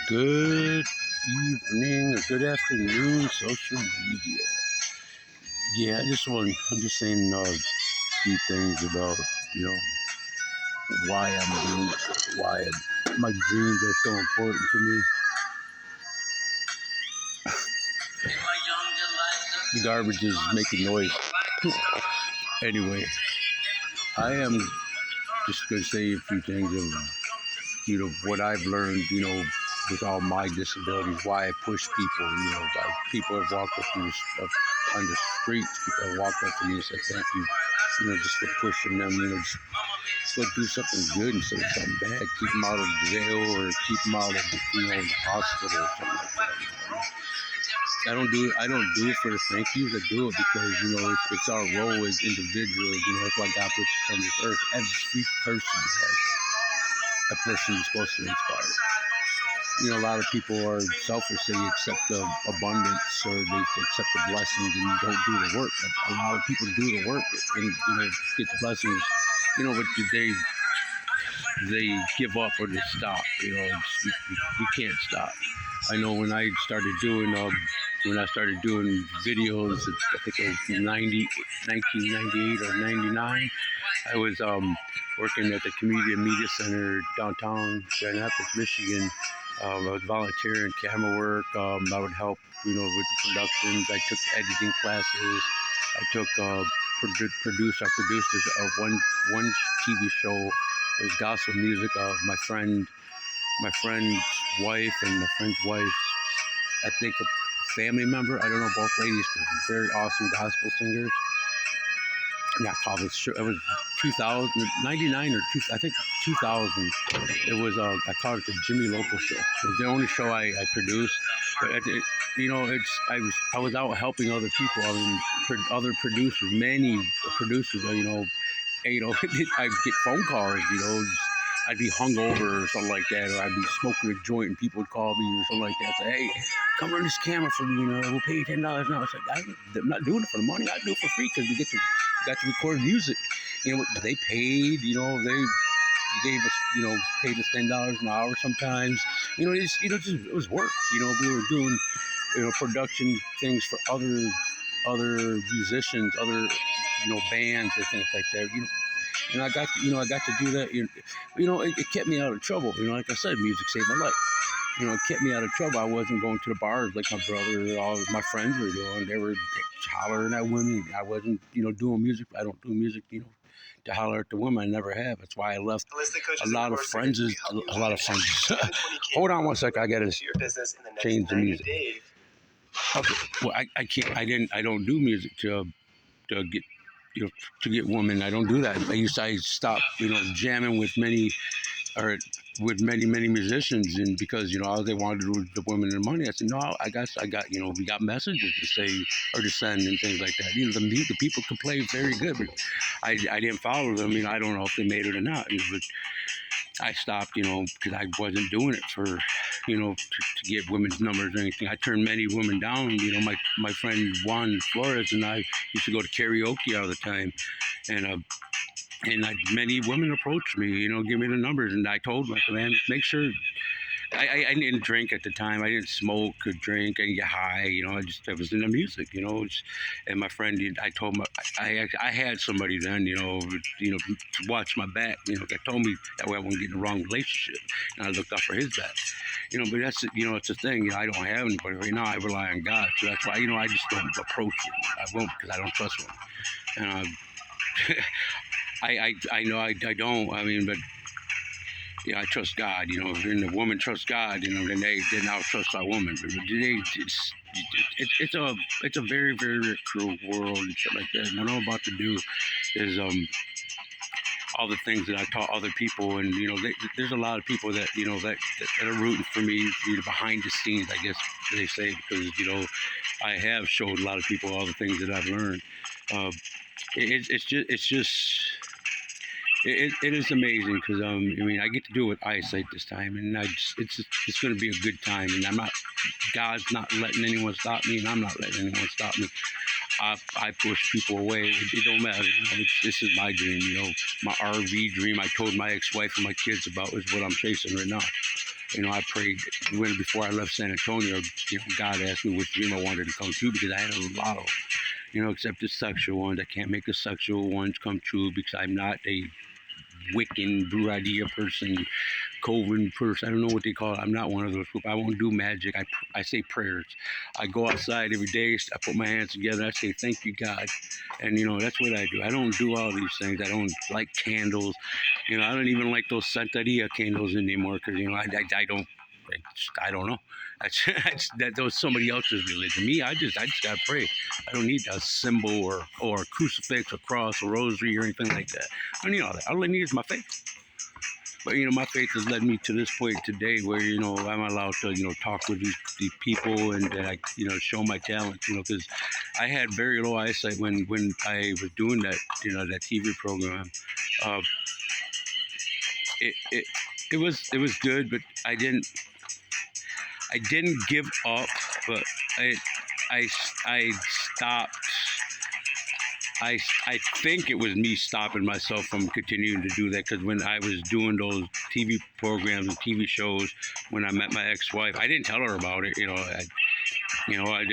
Good evening or good afternoon, social media. Yeah, I'm just saying a few things about, you know, why I'm doing, why my dreams are so important to me. The garbage is making noise. Anyway, I am just going to say a few things of, what I've learned, with all my disabilities, why I push people, people have walked up to me on the streets, people have walked up to me and said, thank you, just for pushing them, just go do something good instead of something bad, keep them out of jail or keep them out of, the hospital or something like that. I don't do it for the thank yous. I do it because, it's our role as individuals, that's why God puts us on this earth. Every person has a person you're supposed to inspire. A lot of people are selfish. They accept the abundance or they accept the blessings and don't do the work. A lot of people do the work and get the blessings, but they give up or they stop. You can't stop. I know when I started doing videos, I think it was 1998 or 99. I was working at the Community Media Center downtown Grand Rapids, Michigan. I was volunteering camera work. I would help, with the productions. I took editing classes. I took I produced one TV show. It was gospel music. My friend's wife and my friend's wife, I think a family member. I don't know, both ladies were very awesome gospel singers. Yeah, probably sure. It was 2000, 99 or I think 2000. It was I called it the Jimmy LOCO show. It was the only show I produced. But I was out helping other people. I mean, other producers, many producers. I'd get phone calls. I'd be hungover or something like that, or I'd be smoking a joint and people would call me or something like that. Say, hey, come run this camera for me. We'll pay you $10 an hour. It's like, I'm not doing it for the money. I do it for free because we got to record music. They paid. They gave us, paid us $10 an hour sometimes. It was work. We were doing, production things for other musicians, other, bands or things like that. And I got to do that. It kept me out of trouble. Like I said, music saved my life. It kept me out of trouble. I wasn't going to the bars like my brother or all of my friends were doing. They were hollering at women. I wasn't, doing music. I don't do music, to holler at the women. I never have. That's why I left a lot of friends. Hold on one sec. I gotta change the music. Okay. Well, I can't. I don't do music to get to get women. I don't do that. I stopped jamming with many musicians, and because all they wanted to do was the women and the money. I said no. I got we got messages to say or to send and things like that. The people could play very good, but I didn't follow them. I don't know if they made it or not. But I stopped, because I wasn't doing it for, to get women's numbers or anything. I turned many women down. My friend Juan Flores and I used to go to karaoke all the time, and many women approached me, give me the numbers, and I told them, man, make sure. I didn't drink at the time. I didn't smoke or drink. I didn't get high. I was into music. And my friend, I told him I had somebody then. To watch my back. That told me that way I wouldn't get in the wrong relationship. And I looked out for his back. But that's it's a thing. I don't have anybody right now. I rely on God. So that's why I just don't approach it. I won't because I don't trust them. And I know I don't. But. I trust God. If the woman trusts God, then I'll trust that woman. But it's a very, very cruel world and shit like that. And what I'm about to do is all the things that I taught other people, and there's a lot of people that that are rooting for me, behind the scenes, I guess they say, because I have showed a lot of people all the things that I've learned. It's just. It is amazing because I get to do it with eyesight this time, and it's going to be a good time. And God's not letting anyone stop me, and I'm not letting anyone stop me. I push people away. It don't matter. This is my dream. My RV dream. I told my ex-wife and my kids about is what I'm chasing right now. I prayed when before I left San Antonio. God asked me which dream I wanted to come true because I had a lot of them. Except the sexual ones. I can't make the sexual ones come true because I'm not a Wiccan, Blue Idea person, Coven person. I don't know what they call it. I'm not one of those people. I won't do magic. I say prayers. I go outside every day. I put my hands together. I say, thank you, God. And, that's what I do. I don't do all these things. I don't like candles. I don't even like those Santeria candles anymore because, I don't know. That was somebody else's religion. Me, I just gotta pray. I don't need a symbol or a crucifix, or cross, or rosary, or anything like that. I don't need all that. All I need is my faith. But my faith has led me to this point today, where I'm allowed to talk with these people and I show my talent. Because I had very low eyesight when I was doing that that TV program. It was good, but I didn't give up, but I stopped. I think it was me stopping myself from continuing to do that, because when I was doing those TV programs and TV shows, when I met my ex-wife, I didn't tell her about it. I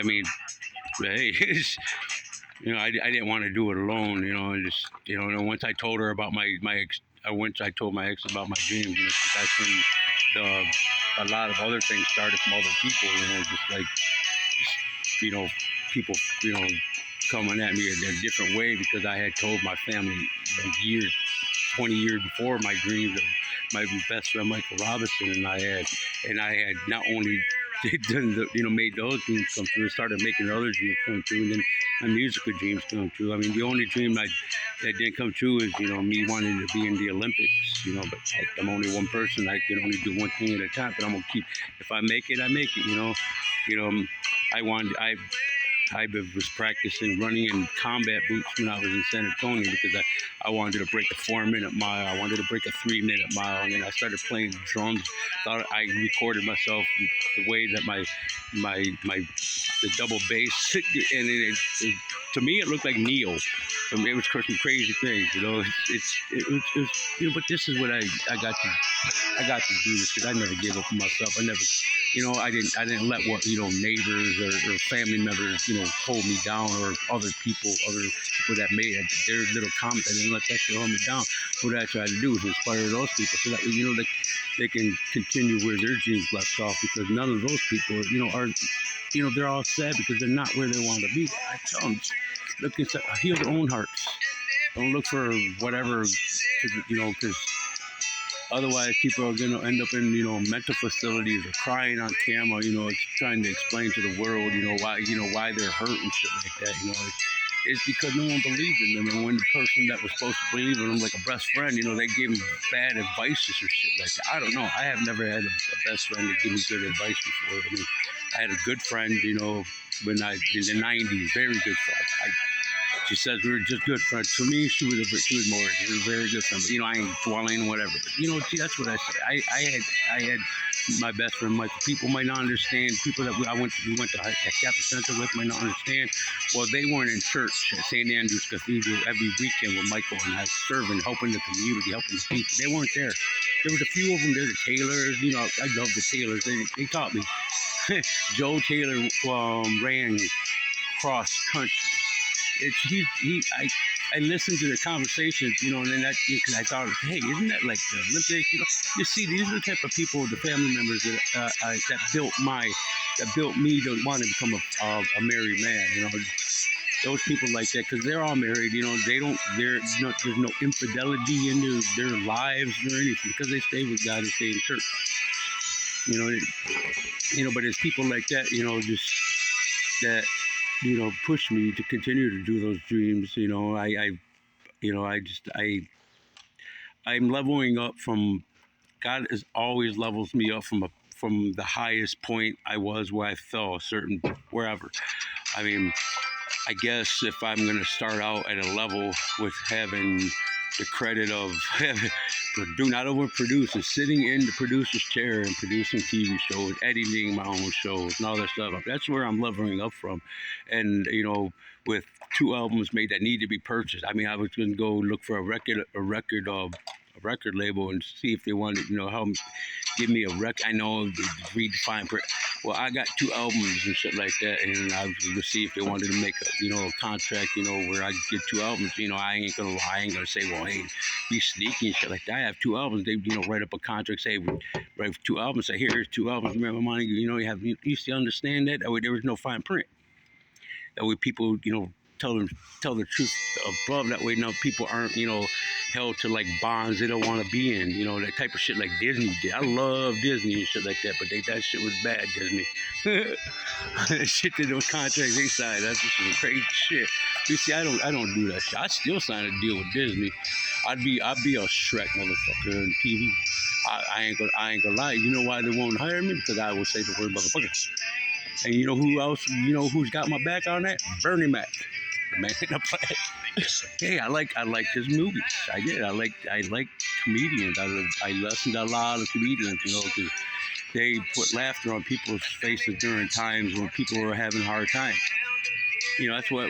mean, hey, I didn't want to do it alone. Once I told her about my ex, once I told my ex about my dreams, that's when a lot of other things started from other people. People, coming at me in a different way, because I had told my family years, 20 years before my dreams of my best friend Michael Robinson, and I had not only done made those dreams come true, started making other dreams come true, and then my musical dreams come true. I mean, the only dream that didn't come true is me wanting to be in the Olympics. But I'm only one person. I can only do one thing at a time. But I'm gonna keep. If I make it, I make it. I was practicing running in combat boots when I was in San Antonio, because I wanted to break a 4-minute mile. I wanted to break a 3-minute mile. And then I started playing drums. Thought I recorded myself the way that the double bass, and to me it looked like Neo. I mean, it was some crazy things, but this is what I got to do this, because I never gave up on myself. I never, I didn't let what neighbors or family members hold me down, or other people that made their little comments. I didn't let that shit hold me down. What I tried to do is inspire those people, so that they can continue where their dreams left off, because none of those people are they're all sad because they're not where they want to be. I tell them, look inside, heal their own hearts. Don't look for whatever, because otherwise people are going to end up in mental facilities, or crying on camera, trying to explain to the world why they're hurt and shit like that. It's because no one believed in them, and when the person that was supposed to believe in them, like a best friend, they gave them bad advice or shit like that. I don't know. I have never had a best friend that gave me good advice before. I mean, I had a good friend, when in the 90s, very good friend. She says we were just good friends. To me, she was more. She was a very good friend. But I ain't dwelling, whatever. But see, that's what I said. I had my best friend Michael. People might not understand. People that we went to Catholic Center with might not understand. Well, they weren't in church at St. Andrew's Cathedral every weekend with Michael and I, serving, helping the community, helping the people. They weren't there. There was a few of them there. The Taylors, I love the Taylors. They taught me. Joe Taylor ran cross country. I listened to the conversations, and then because I thought, hey, isn't that like the Olympics? You see, these are the type of people, the family members that built me to want to become a married man. Those people like that, because they're all married. There's no infidelity in their lives or anything, because they stay with God and stay in church. But it's people like that, just that. Push me to continue to do those dreams. I'm leveling up from. God is always levels me up from the highest point I was, where I fell, wherever. I mean, I guess if I'm going to start out at a level with having the credit of not overproducing, sitting in the producer's chair and producing TV shows, editing my own shows, and all that stuff. That's where I'm leveling up from. And with 2 albums made that need to be purchased. I mean, I was going to go look for a record record label and see if they wanted, help give me a I know they redefine. Well, I got 2 albums and shit like that, and I was gonna see if they wanted to make a contract, where I get 2 albums. I ain't gonna lie, I ain't gonna say, well, hey, be sneaky and shit like that. I have 2 albums. They, write up a contract, say, write 2 albums. Say, here's 2 albums. Remember, money. You still understand that? That way, there was no fine print. That way, people, tell the truth above. That way, people aren't, held to like bonds they don't want to be in. That type of shit like Disney did. I love Disney and shit like that, but that shit was bad, Disney. That shit that those contracts they signed, that's just some crazy shit. You see, I don't do that shit. I still sign a deal with Disney. I'd be a Shrek motherfucker on TV. I ain't gonna lie. You know why they won't hire me? Because I will say the word motherfucker. And you know who else? Who's got my back on that? Bernie Mac. The man in the play. Hey, I like his movies. I did. I like comedians. I listened to a lot of comedians, because they put laughter on people's faces during times when people were having a hard time. That's what